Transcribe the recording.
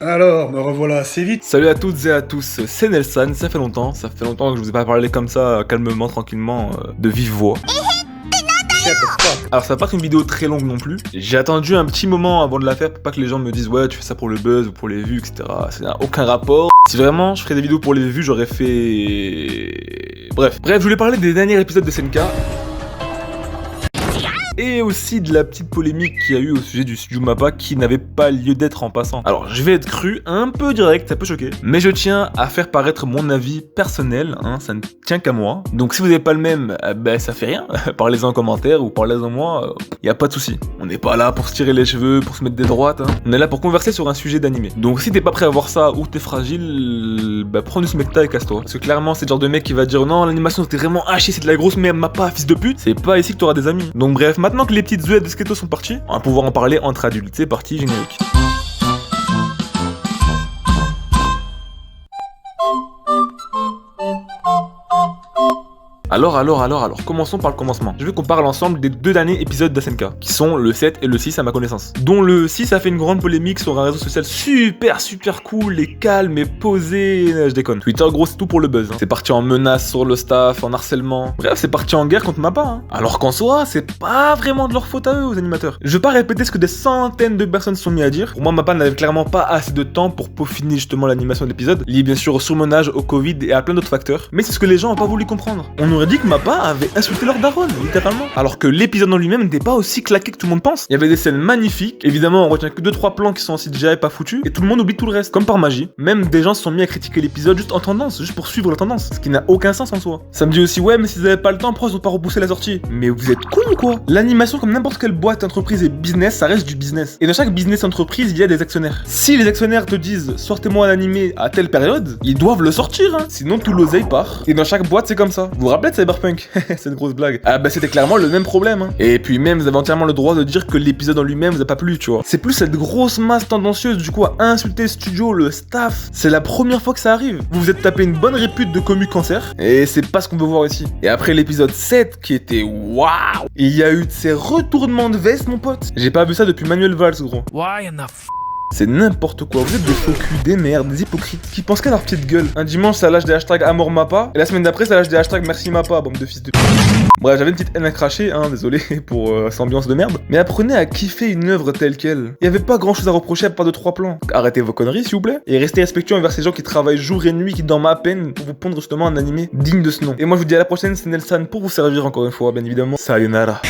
Alors, me revoilà assez vite. Salut à toutes et à tous, c'est Nelson, ça fait longtemps que je vous ai pas parlé comme ça, calmement, tranquillement, de vive voix. Alors ça va pas être une vidéo très longue non plus, j'ai attendu un petit moment avant de la faire pour pas que les gens me disent ouais tu fais ça pour le buzz ou pour les vues etc, ça n'a aucun rapport. Si vraiment je ferais des vidéos pour les vues j'aurais fait... Bref, je voulais parler des derniers épisodes de SNK. Et aussi de la petite polémique qu'il y a eu au sujet du studio Mappa qui n'avait pas lieu d'être en passant. Alors je vais être cru, un peu direct, ça peut choquer, mais je tiens à faire paraître mon avis personnel, hein, ça ne tient qu'à moi. Donc si vous n'avez pas le même, ça fait rien, parlez-en en commentaire ou parlez-en moi, y a pas de souci. On n'est pas là pour se tirer les cheveux, pour se mettre des droites, hein. On est là pour converser sur un sujet d'animé. Donc si t'es pas prêt à voir ça ou t'es fragile, prends du smecta et casse-toi. Parce que clairement c'est le genre de mec qui va dire non l'animation c'était vraiment haché, c'est de la grosse merde Mappa, fils de pute. C'est pas ici que t'auras des amis. Donc bref, maintenant que les petites zuettes de Sketo sont parties, on va pouvoir en parler entre adultes. C'est parti, générique. Alors, commençons par le commencement. Je veux qu'on parle ensemble des deux derniers épisodes d'SNK, qui sont le 7 et le 6 à ma connaissance. Dont le 6 a fait une grande polémique sur un réseau social super cool et calme et posé, je déconne. Twitter gros c'est tout pour le buzz, hein. C'est parti en menace sur le staff, en harcèlement. Bref, c'est parti en guerre contre Mappa, hein. Alors qu'en soi, c'est pas vraiment de leur faute à eux, aux animateurs. Je vais pas répéter ce que des centaines de personnes se sont mis à dire. Pour moi, Mappa n'avait clairement pas assez de temps pour peaufiner justement l'animation de l'épisode, lié bien sûr au surmenage, au Covid et à plein d'autres facteurs. Mais c'est ce que les gens ont pas voulu comprendre. On aurait dit que Mappa avait insulté leur daronne, littéralement. Alors que l'épisode en lui-même n'était pas aussi claqué que tout le monde pense. Il y avait des scènes magnifiques, évidemment on retient que 2-3 plans qui sont en CGI pas foutus, et tout le monde oublie tout le reste. Comme par magie, même des gens se sont mis à critiquer l'épisode juste en tendance, juste pour suivre la tendance, ce qui n'a aucun sens en soi. Ça me dit aussi ouais mais s'ils avaient pas le temps, pourquoi ils ont pas repoussé la sortie? Mais vous êtes cons ou quoi? L'animation comme n'importe quelle boîte, entreprise et business, ça reste du business. Et dans chaque business entreprise, il y a des actionnaires. Si les actionnaires te disent sortez-moi un animé à telle période, ils doivent le sortir, hein. Sinon tout l'oseille part. Et dans chaque boîte c'est comme ça. Vous vous rappelez de Cyberpunk? C'est une grosse blague. Ah c'était clairement le même problème, hein. Et puis même vous avez entièrement le droit de dire que l'épisode en lui-même vous a pas plu, tu vois. C'est plus cette grosse masse tendancieuse du coup à insulter le studio, le staff. C'est la première fois que ça arrive. Vous vous êtes tapé une bonne répute de commu cancer et c'est pas ce qu'on veut voir ici. Et après l'épisode 7 qui était waouh, il y a eu de ces retournements de veste mon pote. J'ai pas vu ça depuis Manuel Valls gros. C'est n'importe quoi, vous êtes des faux culs, des merdes, des hypocrites qui pensent qu'à leur petite gueule. Un dimanche ça lâche des hashtags Amour Mappa et la semaine d'après ça lâche des hashtags Merci Mappa, bande de fils de... Bref, j'avais une petite haine à cracher, hein, désolé pour cette ambiance de merde. Mais apprenez à kiffer une œuvre telle qu'elle. Il y avait pas grand chose à reprocher à part de 3 plans. Donc, arrêtez vos conneries s'il vous plaît. Et restez respectueux envers ces gens qui travaillent jour et nuit, qui dorment à peine pour vous pondre justement un animé digne de ce nom. Et moi je vous dis à la prochaine, c'est Nelson pour vous servir encore une fois, bien évidemment. Sayonara.